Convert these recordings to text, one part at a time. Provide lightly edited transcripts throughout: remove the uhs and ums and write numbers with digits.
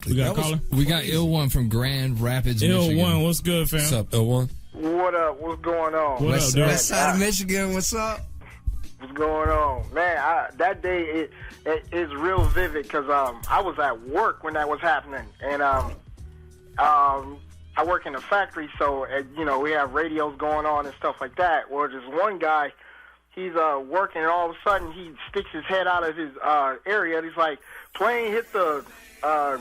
We got a caller? We got Ill One from Grand Rapids, Michigan. Ill One, what's good, fam? What's up, Ill One? What up? What's going on? What up, dude? West side of Michigan, what's up? What's going on? Man, that day it is real vivid because I was at work when that was happening. And I work in a factory, so, we have radios going on and stuff like that. Well, just one guy, he's working, and all of a sudden he sticks his head out of his area, and he's like, plane hit the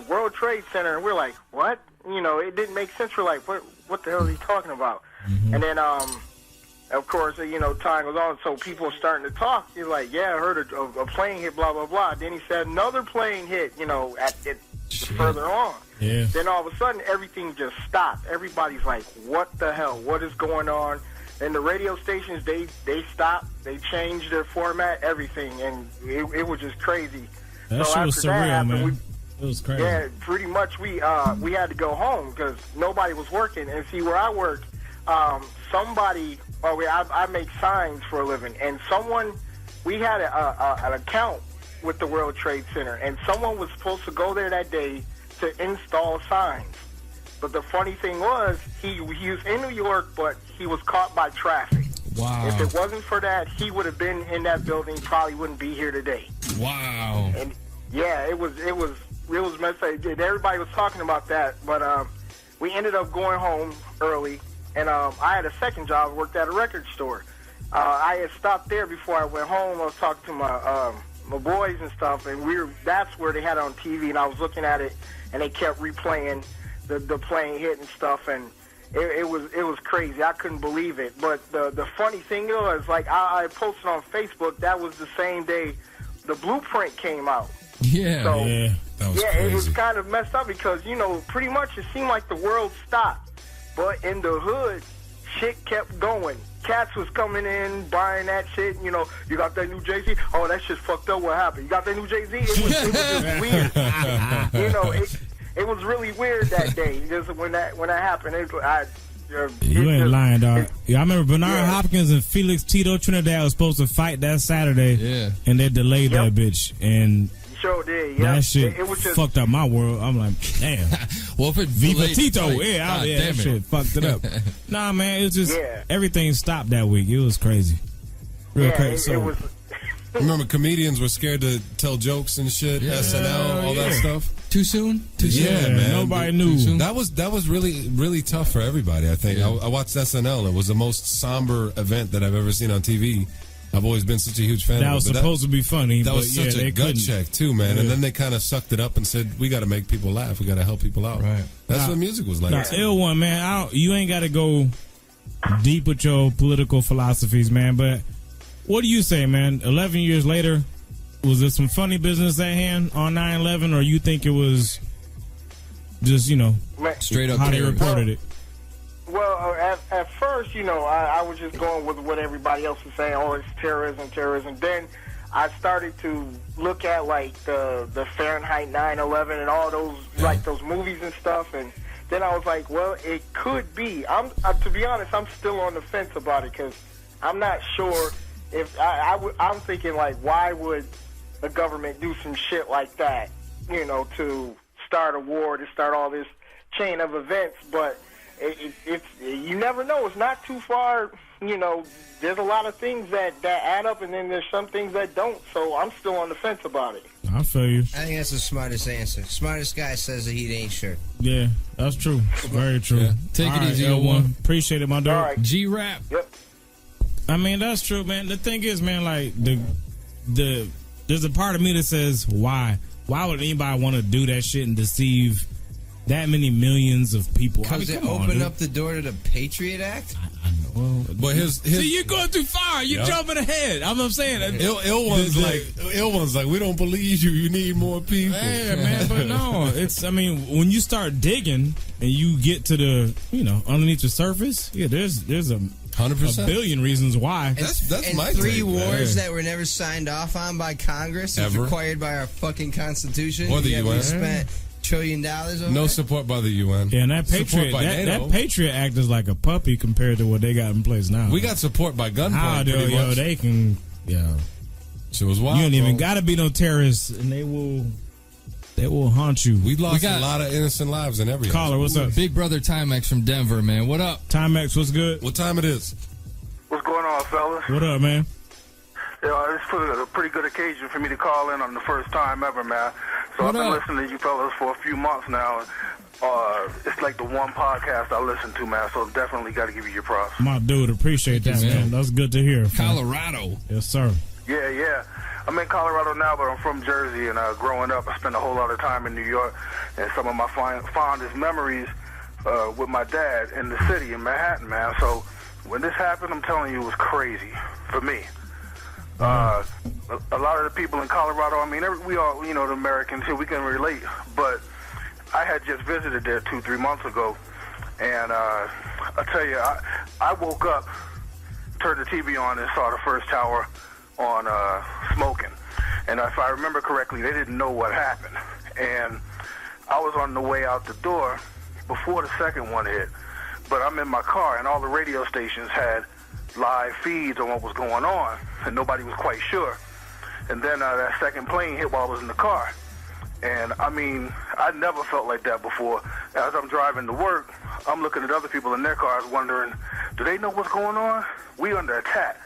World Trade Center. And we're like, what? It didn't make sense. We're like, what the hell is he talking about? Mm-hmm. And then, of course, time goes on, so people are starting to talk. He's like, yeah, I heard a plane hit, blah, blah, blah. Then he said another plane hit, further on. Yeah. Then all of a sudden, everything just stopped. Everybody's like, what the hell? What is going on? And the radio stations, they stopped. They changed their format, everything, and it was just crazy. That so shit was surreal, man. It was crazy. Yeah, pretty much we had to go home because nobody was working. And see, where I work, I make signs for a living, and we had an account with the World Trade Center, and someone was supposed to go there that day to install signs. But the funny thing was, he was in New York, but he was caught by traffic. Wow. If it wasn't for that, he would have been in that building, probably wouldn't be here today. Wow. And yeah, it was messed up. Everybody was talking about that, but we ended up going home early, and I had a second job, worked at a record store. I had stopped there before I went home. I was talking to my boys and stuff, and that's where they had it on TV, and I was looking at it, and they kept replaying the plane hit and stuff, and it was crazy. I couldn't believe it. But the funny thing was, like, I posted on Facebook, that was the same day the blueprint came out. Yeah. So, yeah. That was crazy. It was kind of messed up because, pretty much it seemed like the world stopped. But in the hood, shit kept going. Cats was coming in, buying that shit. You got that new Jay-Z? Oh, that shit's fucked up. What happened? You got that new Jay-Z? It was just weird. It was really weird that day. Just when that happened, you ain't lying, dog. I remember Bernard Hopkins and Felix Tito Trinidad was supposed to fight that Saturday, and they delayed that bitch. And sure did. Yeah, that shit it was just fucked up my world. I'm like, damn. Well, if it Viva delayed Tito, the fight, that shit fucked it up. Nah, man, it's just everything stopped that week. It was crazy, real crazy. It was. Remember, comedians were scared to tell jokes and shit. SNL, all that stuff. Too soon? Yeah, man. Nobody knew. That was really, really tough for everybody, I think. Yeah. I watched SNL. It was the most somber event that I've ever seen on TV. I've always been such a huge fan That of was it. supposed to be funny. That was such a gut couldn't. check, too, man. Yeah. And then they kind of sucked it up and said, we got to make people laugh. We got to help people out. Right. That's what music was like. Ill One, man. You ain't got to go deep with your political philosophies, man. But what do you say, man? 11 years later, was there some funny business at hand on 9/11, or you think it was just, straight up how they terror. reported it? Well, at first, I was just going with what everybody else was saying. Oh, it's terrorism. Then I started to look at, like, the Fahrenheit 9/11 and all those, like, those movies and stuff. And then I was like, well, it could be. To be honest, I'm still on the fence about it because I'm not sure if I'm thinking, like, why would the government do some shit like that, to start a war, to start all this chain of events? But it's you never know. It's not too far. There's a lot of things that add up, and then there's some things that don't. So I'm still on the fence about it. I feel you. I think that's the smartest answer. Smartest guy says that he ain't sure. Yeah, that's true. Very true. Yeah. Take it easy, L1. Appreciate it, my dog. All right. G-Rap. Yep. I mean, that's true, man. The thing is, man, like, there's a part of me that says, why? Why would anybody want to do that shit and deceive that many millions of people? Because it opened up the door to the Patriot Act? I know. But See, you're going too far. You're jumping ahead. I'm saying. Ill one's like, we don't believe you. You need more people. Yeah, man, but no. When you start digging and you get to the, underneath the surface, there's a 100%. a billion reasons why. That's my three take, wars man. that were never signed off on by Congress, as Ever. required by our fucking Constitution. Or the Yet UN. we spent $1 trillion over No it. support by the UN. Yeah, and that Support by NATO. that Patriot Act is like a puppy compared to what they got in place now. We got support by gunpoint. Pretty much. They can, Shit was wild. you ain't even bro. got to be no terrorist, and they will They will haunt you. We lost got- a lot of innocent lives in every Caller, what's up? Big brother Timex from Denver, man. What up? Timex, what's good? What time it is? What's going on, fellas? What up, man? It's a pretty good occasion for me to call in on the first time ever, man. So What I've been up? listening to you fellas for a few months now. It's like the one podcast I listen to, man. So definitely got to give you your props. My dude, appreciate Thank that, you, man. man. That's good to hear. fam. Colorado. Yes, sir. Yeah. I'm in Colorado now, but I'm from Jersey, and growing up, I spent a whole lot of time in New York, and some of my fondest memories with my dad in the city in Manhattan, man. So when this happened, I'm telling you, it was crazy for me. A lot of the people in Colorado, I mean, we all, the Americans here, we can relate, but I had just visited there 2-3 months ago, and I tell you, I woke up, turned the TV on, and saw the first tower on smoking. And if I remember correctly, they didn't know what happened. And I was on the way out the door before the second one hit, but I'm in my car, and all the radio stations had live feeds on what was going on, and nobody was quite sure. And then that second plane hit while I was in the car. And, I mean, I never felt like that before. As I'm driving to work, I'm looking at other people in their cars wondering, do they know what's going on? We under attack.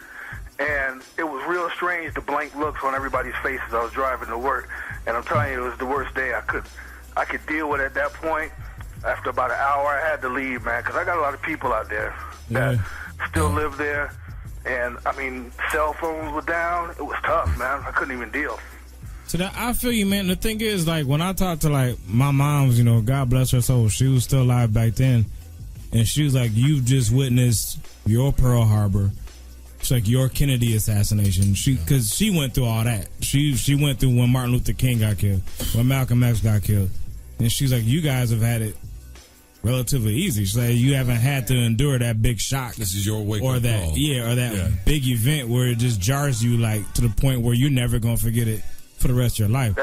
And it was real strange, the blank looks on everybody's faces as I was driving to work. And I'm telling you, it was the worst day I could deal with at that point. After about an hour, I had to leave, man, because I got a lot of people out there that still live there. And, I mean, cell phones were down. It was tough, man. I couldn't even deal. So that, I feel you, man. The thing is, like, when I talk to, like, my mom's, God bless her soul, she was still alive back then. And she was like, you've just witnessed your Pearl Harbor. It's like your Kennedy assassination. Because she went through all that. She went through when Martin Luther King got killed, when Malcolm X got killed. And she's like, you guys have had it relatively easy. She's like, you haven't had to endure that big shock. This is your wake or up that, call. or that big event where it just jars you, like, to the point where you're never going to forget it for the rest of your life.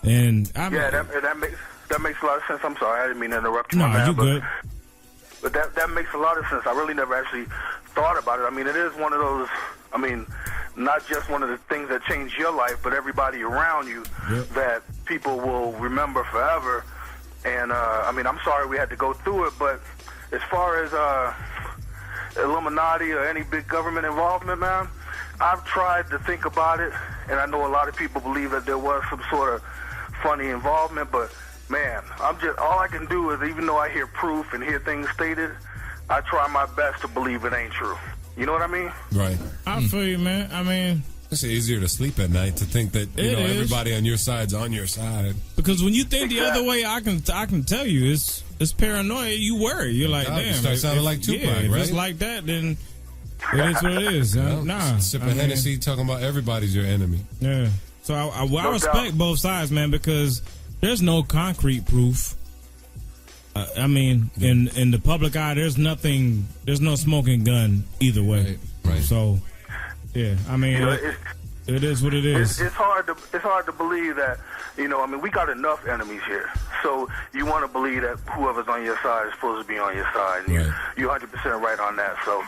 And I mean, that makes a lot of sense. I'm sorry, I didn't mean to interrupt you. No, my man, you good. But that makes a lot of sense. I really never actually thought about it. I mean, it is one of those, I mean, not just one of the things that change your life, but everybody around you that people will remember forever. And, I mean, I'm sorry we had to go through it, but as far as Illuminati or any big government involvement, man, I've tried to think about it, and I know a lot of people believe that there was some sort of funny involvement, but man, all I can do is, even though I hear proof and hear things stated, I try my best to believe it ain't true. You know what I mean? Right. I feel you, man. I mean, it's easier to sleep at night to think that everybody on your side's on your side. Because when you think the other way, I can tell you, it's paranoia. You worry. You're like, damn. You start sounding like Tupac, if right? it's like that, then it is what it is. Sipping Hennessy, talking about everybody's your enemy. Yeah. So I respect both sides, man, because there's no concrete proof. I mean, in the public eye, there's no smoking gun either way. Right. So, yeah, I mean, it is what it is. It's hard to believe that, I mean, we got enough enemies here. So you want to believe that whoever's on your side is supposed to be on your side. And you're 100% right on that. So,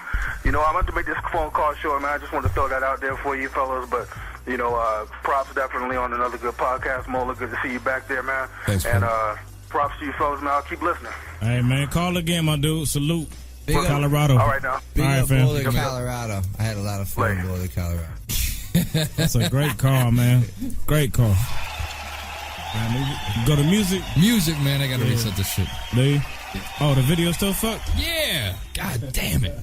I want to make this phone call short, man. I just want to throw that out there for you fellas. But, props definitely on another good podcast. Mola, good to see you back there, man. Thanks, and props to you fellas, man. I'll keep listening. Hey, man, call again, my dude. Salute. Big up. Colorado. All right, now. Big All right, up, fam. Boulder, Colorado. I had a lot of fun in Boulder, Colorado. That's a great call, man. Great call. Go to music. Music, man. I gotta reset this shit. Oh, the video still fucked? Yeah. God damn it.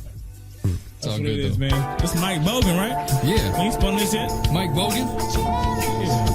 It's all That's what good, it is, though. man. This is Mike Bogan, right? Yeah. He spun this shit? Mike Bogan? Yeah.